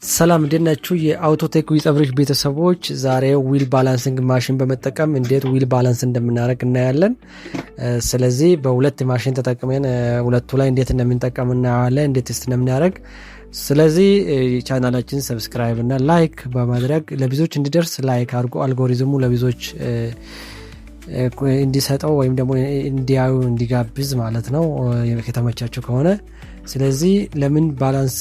ሰላም እንዴት ናችሁ? የአውቶቴክ ዊጸብሪሽ ቤተሰቦች ዛሬ ዊል ባላንሲንግ ማሽን በመጠቀም እንዴት ዊል ባላንስ እንደምናደርግ እናያለን። ስለዚህ በሁለት ማሽን ተጠቅመን ሁለቱ ላይ እንዴት እንደምንጠቀም እናያለን፣ እንዴት ቴስት እንደምናደርግ። ስለዚህ ቻናላችን ሰብስክራይብ እና ላይክ በማድረግ ለብዙዎች እንዲደርስ ላይክ አድርጉ። አልጎሪዝሙ ለብዙዎች እንዲሰጠው ወይም ደግሞ እንዲያዩ እንዲጋብዝ ማለት ነው ከተመቻችሁ ከሆነ። ስለዚህ ለምን ባላንስ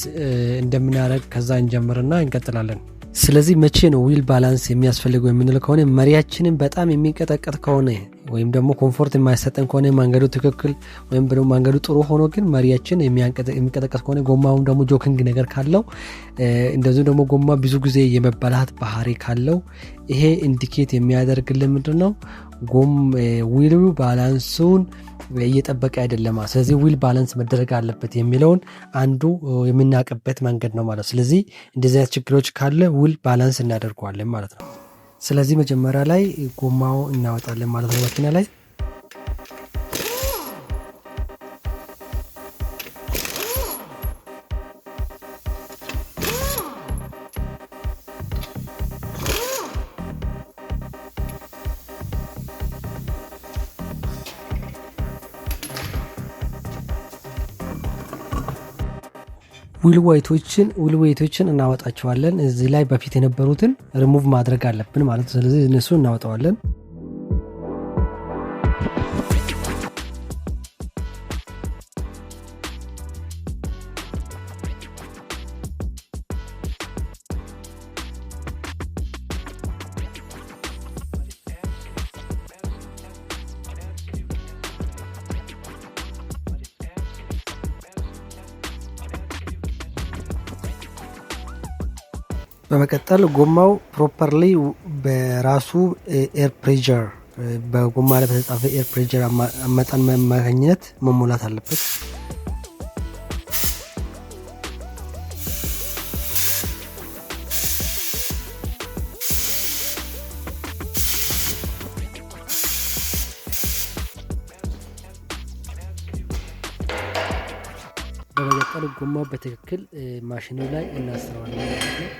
እንደምናደርግ ከዛ እንጀምርና እንቀጥላለን። ስለዚህ መቼ ነው ዊል ባላንስ የሚያስፈልገው የምንል ከሆነ መሪያችንን በጣም የሚንቀጠቀጥ ከሆነ ወይም ደግሞ ኮምፎርት የማይሰጠን ከሆነ መንገዱ ትክክል ወይም ደግሞ መንገዱ ጥሩ ሆኖ ግን መሪያችን የሚንቀጠቀጥ ከሆነ ጎማውም ደግሞ ጆኪንግ ነገር ካለው እንደዚሁ ደግሞ ጎማ ብዙ ጊዜ የመበላት ባህሪ ካለው ይሄ ኢንዲኬት የሚያደርግልን ምንድነው ዊሉ ባላንሱን እየጠበቀ አይደለም። ስለዚህ ዊል ባላንስ መደረግ አለበት የሚለውን አንዱ የምናውቅበት መንገድ ነው ማለት። ስለዚህ እንደዚህ አይነት ችግሮች ካለ ዊል ባላንስ እናደርገዋለን ማለት ነው። ስለዚህ መጀመሪያ ላይ ጎማው እናወጣለን ማለት ነው መኪና ላይ። ዊል ዌይቶችን እናወጣቸዋለን። እዚህ ላይ በፊት የነበሩትን ሪሙቭ ማድረግ አለብን ማለት ነው። ስለዚህ እነሱ እናወጣዋለን። በመቀጠል ጎማው ፕሮፐርሊ በራሱ ኤር ፕሬሸር በጎማ ላይ በተጻፈ ኤር ፕሬሸር መጠን ማግኘት መሞላት አለበት። በመቀጠል ጎማው በትክክል ማሽኑ ላይ እናስረዋለን ማለት ነው።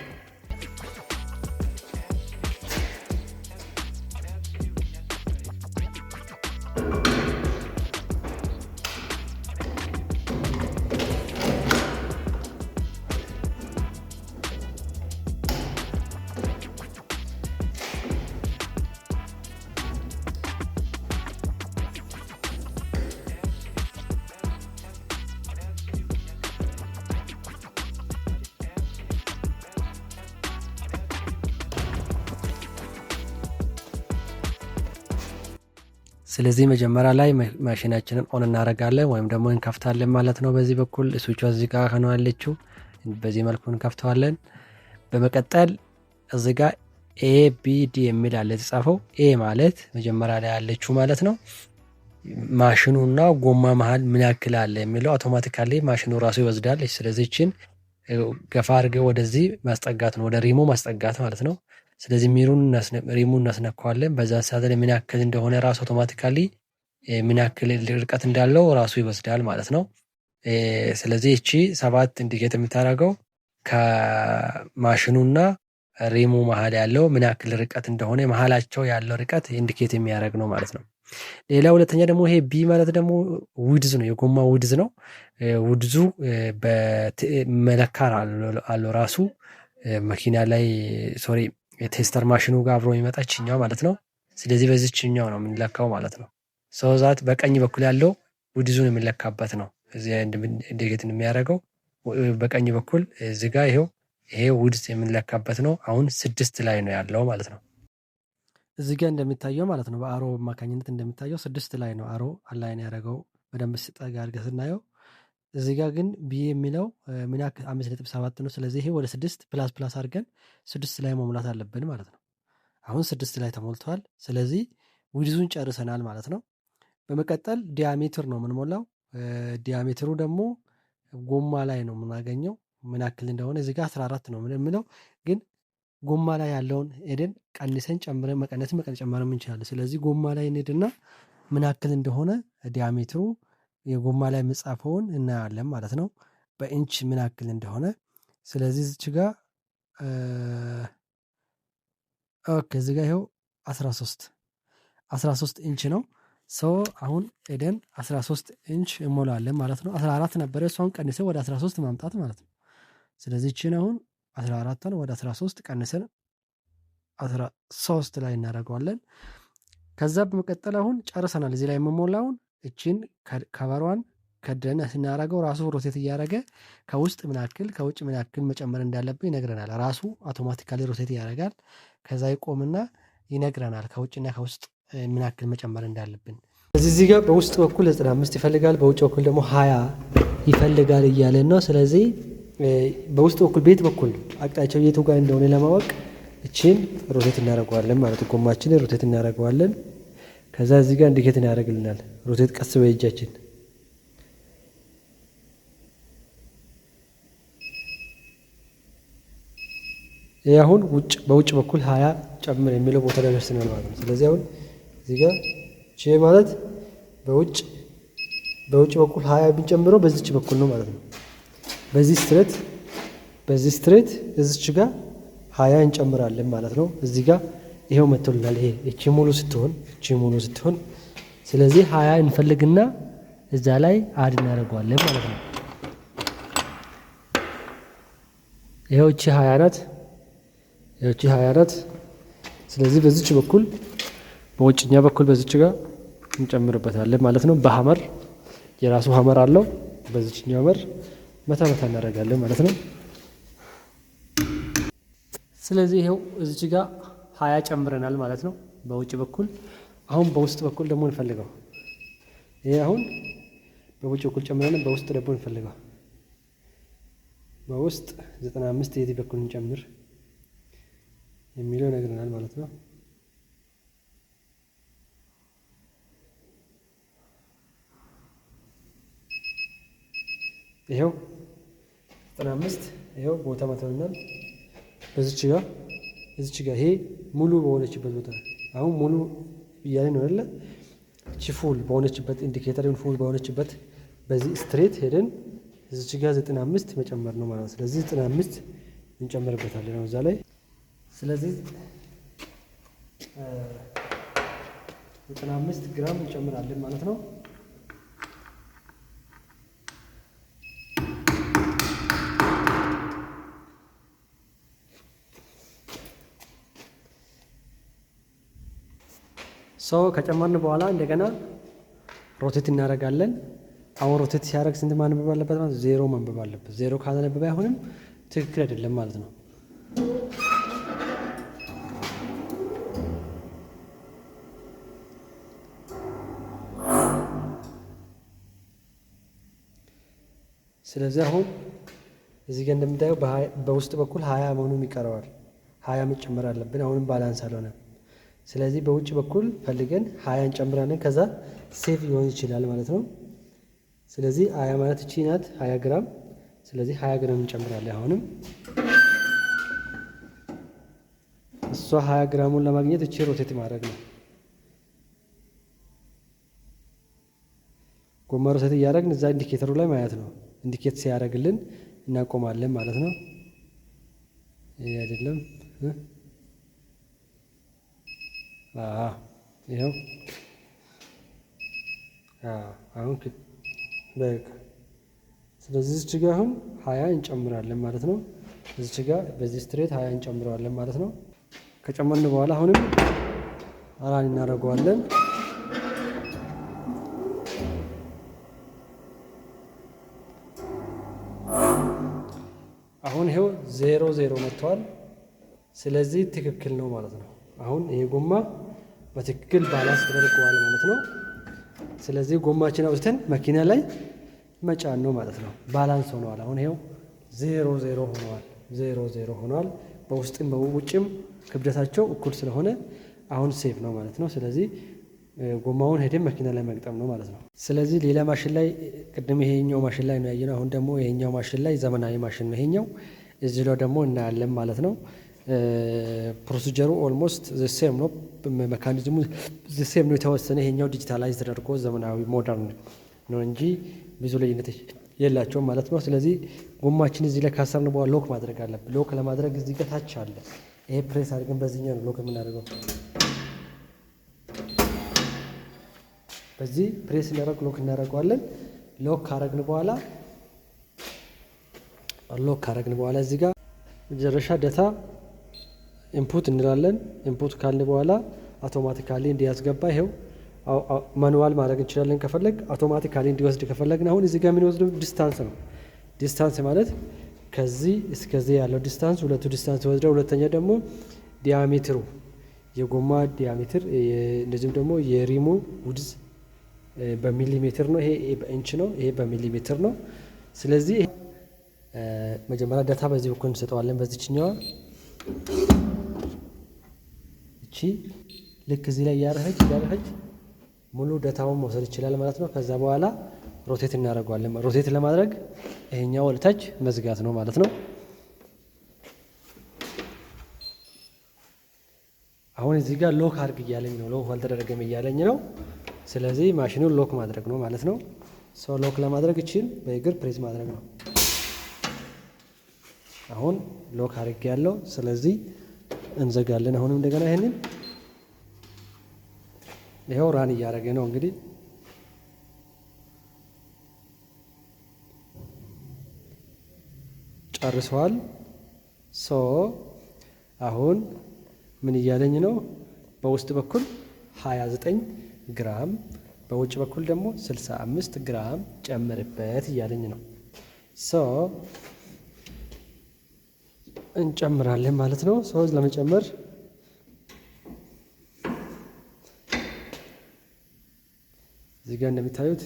ስለዚህ መጀመሪያ ላይ ማሽናችንን ኦን እናደርጋለን ወይም ደግሞ እንከፍታለን ማለት ነው። በዚህ በኩል ስዊቿ እዚህ ጋር ነው ያለችው። በዚህ መልኩ እንከፍተዋለን። በመቀጠል እዚህ ጋር ABD የሚል አለ የተጻፈው። ኤ ማለት መጀመሪያ ላይ ያለችው ማለት ነው። ማሽኑና ጎማ መሃል ምን ያክል አለ የሚለው አውቶማቲካሊ ማሽኑ ራሱ ይወስዳል። ስለዚህ እቺን ገፋ አድርገው ወደዚህ ማስጠጋት ነው፣ ወደ ሪሞ ማስጠጋት ማለት ነው። ስለዚህ ሪሙን እናስነካዋለን። በዛ ሰዓት ላይ ምን ያክል እንደሆነ ራሱ አውቶማቲካሊ ምን ያክል ርቀት እንዳለው ራሱ ይወስዳል ማለት ነው። ስለዚህ እቺ 7 ኢንዲኬት የምታደርገው ከማሽኑና ሪሙ መሃል ያለው ምን ያክል ርቀት እንደሆነ መሃላቸው ያለው ርቀት ኢንዲኬት የሚያደርግ ነው ማለት ነው። ሌላ ሁለተኛ ደግሞ ይሄ ቢ ማለት ደግሞ ዊድዝ ነው፣ የጎማ ዊድዝ ነው። ዊድዙ በመለካር አለው ራሱ መኪና ላይ የቴስተር ማሽኑ ጋር አብሮ የሚመጣችኛው ማለት ነው። ስለዚህ በዚህኛው ነው የምንለካው ማለት ነው። ዛት በቀኝ በኩል ያለው ዊድዙን የምንለካበት ነው። እዚህ ኢንዲኬት የሚያደርገው በቀኝ በኩል እዚህ ጋር ይሄ ዊድዝ የምንለካበት ነው። አሁን 6 ላይ ነው ያለው ማለት ነው። እዚህ ጋር እንደሚታየው ማለት ነው በአሮ አማካኝነት እንደሚታየው 6 ላይ ነው አሮ አላይን ያደረገው በደንብ ስጠጋ አድርገህ ስናየው። እዚህ ጋር ግን ቢ የሚለው ምን ያክል 5.7 ነው። ስለዚህ ይሄ ወደ 6 ፕላስ አድርገን 6 ላይ መሙላት አለብን ማለት ነው። አሁን 6 ላይ ተሞልቷል። ስለዚህ ዊድዙን ጨርሰናል ማለት ነው። በመቀጠል ዲያሜትር ነው የምንሞላው። ዲያሜትሩ ደግሞ ጎማ ላይ ነው የምናገኘው ምን ያክል እንደሆነ። እዚህ ጋር 14 ነው የምንለው፣ ግን ጎማ ላይ ያለውን ሄደን ቀንሰን ጨምረን መቀነስ ጨምረን እንችላለን። ስለዚህ ጎማ ላይ እንሄድና ምን ያክል እንደሆነ ዲያሜትሩ የጎማ ላይ መጻፈውን እናያለን ማለት ነው፣ በኢንች ምን ያክል እንደሆነ። ስለዚህ እዚህ ጋር ኦኬ እዚህ ጋር ይኸው 13 ኢንች ነው። አሁን ሄደን 13 ኢንች እንሞላለን ማለት ነው። 14 ነበረ እሷን ቀንሰን ወደ 13 ማምጣት ማለት ነው። ስለዚህ እቺን አሁን 14ን ወደ 13 ቀንሰን 13 ላይ እናደርገዋለን። ከዛ በመቀጠል አሁን ጨርሰናል። እዚህ ላይ የምሞላውን እቺን ከበሯን ከደን ስናደርገው ራሱ ሮቴት እያደረገ ከውስጥ ምን ያክል ከውጭ ምን ያክል መጨመር እንዳለብን ይነግረናል። ራሱ አውቶማቲካሊ ሮቴት ያደርጋል። ከዛ ይቆምና ይነግረናል ከውጭና ከውስጥ ምን ያክል መጨመር እንዳለብን። እዚህ ጋር በውስጥ በኩል 95 ይፈልጋል፣ በውጭ በኩል ደግሞ 20 ይፈልጋል እያለን ነው። ስለዚህ በውስጥ በኩል ቤት በኩል አቅጣጫው የቱ ጋር እንደሆነ ለማወቅ እቺን ሮቴት እናደርገዋለን ማለት ነው። ጎማችንን ሮቴት እናደርገዋለን። ከዛ እዚህ ጋር ኢንዲኬት ያደርግልናል። ሮቴት ቀስ በእጃችን ይሄ አሁን በውጭ በኩል 20 ጨምር የሚለው ቦታ ላይ ደርሰናል ማለት ነው። ስለዚህ አሁን እዚህ ጋር ቼ ማለት በውጭ በኩል 20 ብንጨምረው በዚች በኩል ነው ማለት ነው። በዚህ ስትሬት እዚች ጋር 20 እንጨምራለን ማለት ነው። እዚህ ጋር ይሄው መጥቶልናል። ይሄ እቺ ሙሉ ስትሆን ስለዚህ 20 እንፈልግና እዛ ላይ አድ እናደርገዋለን ማለት ነው። ይሄው እቺ 20 ናት። ስለዚህ በዚች በኩል በውጭኛ በኩል በዚች ጋር እንጨምርበታለን ማለት ነው። በሐመር የራሱ ሐመር አለው። በዚችኛው ሐመር መታ እናደርጋለን ማለት ነው። ስለዚህ ይሄው እዚች ጋር 20 ጨምረናል ማለት ነው በውጭ በኩል። አሁን በውስጥ በኩል ደግሞ እንፈልገው። ይሄ አሁን በውጭ በኩል ጨምረን በውስጥ ደግሞ እንፈልገው። በውስጥ 95 የዚህ በኩል እንጨምር የሚለው ነግረናል ማለት ነው። ይሄው 95 ይሄው ቦታ መተውናል። በዚች ጋር ይሄ ሙሉ በሆነችበት ቦታ አሁን ሙሉ እያለ ነው አይደለ? እቺ ፉል በሆነችበት ኢንዲኬተሩን ፉል በሆነችበት በዚህ ስትሬት ሄደን እዚች ጋር 95 መጨመር ነው ማለት ነው። ስለዚህ 95 እንጨምርበታለን ነው እዛ ላይ። ስለዚህ 95 ግራም እንጨምራለን ማለት ነው። ከጨመርን በኋላ እንደገና ሮቴት እናደርጋለን። አሁን ሮቴት ሲያደርግ ስንት ማንበብ አለበት ማለት ነው? 0 ማንበብ አለበት። 0 ካላነበበ አይሆንም፣ ትክክል አይደለም ማለት ነው። ስለዚህ አሁን እዚህ ጋር እንደምታየው በውስጥ በኩል 20 መሆኑን ይቀረዋል። 20 መጨመር አለብን። አሁንም ባላንስ አልሆነም። ስለዚህ በውጭ በኩል ፈልገን 20 እንጨምራለን። ከዛ ሴቭ ሊሆን ይችላል ማለት ነው። ስለዚህ 20 ማለት እቺ ናት 20 ግራም። ስለዚህ 20 ግራም እንጨምራለን። አሁንም እሷ 20 ግራሙን ለማግኘት እቺ ሮቴት ማድረግ ነው። ጎማ ሮቴት እያደረግን እዛ ኢንዲኬተሩ ላይ ማየት ነው። ኢንዲኬት ሲያደርግልን እናቆማለን ማለት ነው። ይሄ አይደለም ይኸው አሁን በቃ። ስለዚህ እዚች ጋር አሁን 20 እንጨምራለን ማለት ነው። እዚች ጋር በዚህ ስትሬት 20 እንጨምረዋለን ማለት ነው። ከጨመርን በኋላ አሁንም አራን እናደርገዋለን። አሁን ይሄው 0 መጥቷል። ስለዚህ ትክክል ነው ማለት ነው። አሁን ይሄ ጎማ በትክክል ባላንስ ተደርጓል ማለት ነው። ስለዚህ ጎማችን አውጥተን መኪና ላይ መጫን ነው ማለት ነው። ባላንስ ሆኗል። አሁን ይሄው 0 ሆኗል። 0 ሆኗል። በውስጥም በውጭም ክብደታቸው እኩል ስለሆነ አሁን ሴፍ ነው ማለት ነው። ስለዚህ ጎማውን ሄደን መኪና ላይ መግጠም ነው ማለት ነው። ስለዚህ ሌላ ማሽን ላይ ቅድም ይሄኛው ማሽን ላይ ነው ያየነው። አሁን ደግሞ ይሄኛው ማሽን ላይ ዘመናዊ ማሽን ነው ይሄኛው። እዚህ ላይ ደግሞ እናያለን ማለት ነው። ፕሮሲጀሩ ኦልሞስት ዘሴም ነው። ሜካኒዝሙ ዘሴም ነው። የተወሰነ ይሄኛው ዲጂታላይዝ ተደርጎ ዘመናዊ ሞደርን ነው እንጂ ብዙ ልዩነት የላቸውም ማለት ነው። ስለዚህ ጎማችን እዚህ ላይ ካሰርን በኋላ ሎክ ማድረግ አለብን። ሎክ ለማድረግ እዚህ ጋር ታች አለ። ይሄ ፕሬስ አድርገን በዚህኛው ነው ሎክ የምናደርገው። በዚህ ፕሬስ እናደርግ ሎክ እናደርገዋለን። ሎክ ካረግን በኋላ እዚህ ጋር መጨረሻ ዳታ ኢንፑት እንላለን። ኢንፑት ካልን በኋላ አውቶማቲካሊ እንዲያስገባ ይሄው ማኑዋል ማድረግ እንችላለን። ከፈለግ አውቶማቲካሊ እንዲወስድ ከፈለግን አሁን እዚህ ጋር የምንወስደው ዲስታንስ ነው። ዲስታንስ ማለት ከዚህ እስከዚህ ያለው ዲስታንስ ሁለቱ ዲስታንስ ወስደው፣ ሁለተኛ ደግሞ ዲያሜትሩ የጎማ ዲያሜትር እንደዚሁም ደግሞ የሪሙ ውድዝ በሚሊሜትር ነው። ይሄ በኢንች ነው፣ ይሄ በሚሊሜትር ነው። ስለዚህ መጀመሪያ ዳታ በዚህ በኩል እንሰጠዋለን። በዚህኛዋ እቺ ልክ እዚህ ላይ ያረፈች ሙሉ ዳታውን መውሰድ ይችላል ማለት ነው። ከዛ በኋላ ሮቴት እናደርገዋለን። ሮቴት ለማድረግ ይሄኛው ወልታች መዝጋት ነው ማለት ነው። አሁን እዚህ ጋር ሎክ አድርግ እያለኝ ነው፣ ሎክ አልተደረገም እያለኝ ነው። ስለዚህ ማሽኑን ሎክ ማድረግ ነው ማለት ነው። ሰው ሎክ ለማድረግ እቺን በእግር ፕሬስ ማድረግ ነው። አሁን ሎክ አድርግ ያለው፣ ስለዚህ እንዘጋለን። አሁንም እንደገና ይሄንን ይሄው ራን እያደረገ ነው እንግዲህ ጨርሰዋል። አሁን ምን እያለኝ ነው? በውስጥ በኩል 29 ግራም በውጭ በኩል ደግሞ 65 ግራም ጨምርበት እያለኝ ነው። እንጨምራለን ማለት ነው። ለመጨመር እዚህ ጋር እንደሚታዩት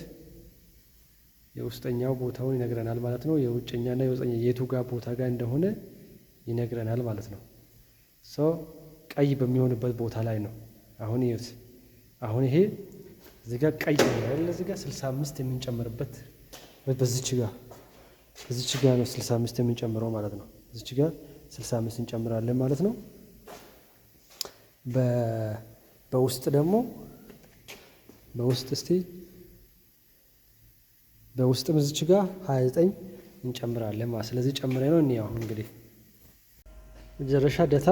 የውስጠኛው ቦታውን ይነግረናል ማለት ነው። የውጭኛና የውስጠኛ የቱ ጋር ቦታ ጋር እንደሆነ ይነግረናል ማለት ነው። ቀይ በሚሆንበት ቦታ ላይ ነው። አሁን ይሄ እዚህ ጋር ቀይ ነው። እዚህ ጋር 65 የምንጨምርበት በዚች ጋር ነው 65 የምንጨምረው ማለት ነው። እዚች ጋር 65 እንጨምራለን ማለት ነው። በውስጥ ደግሞ በውስጥም እዚች ጋር 29 እንጨምራለን ማለት። ስለዚህ ጨምሬ ነው አሁን እንግዲህ መጨረሻ ዳታ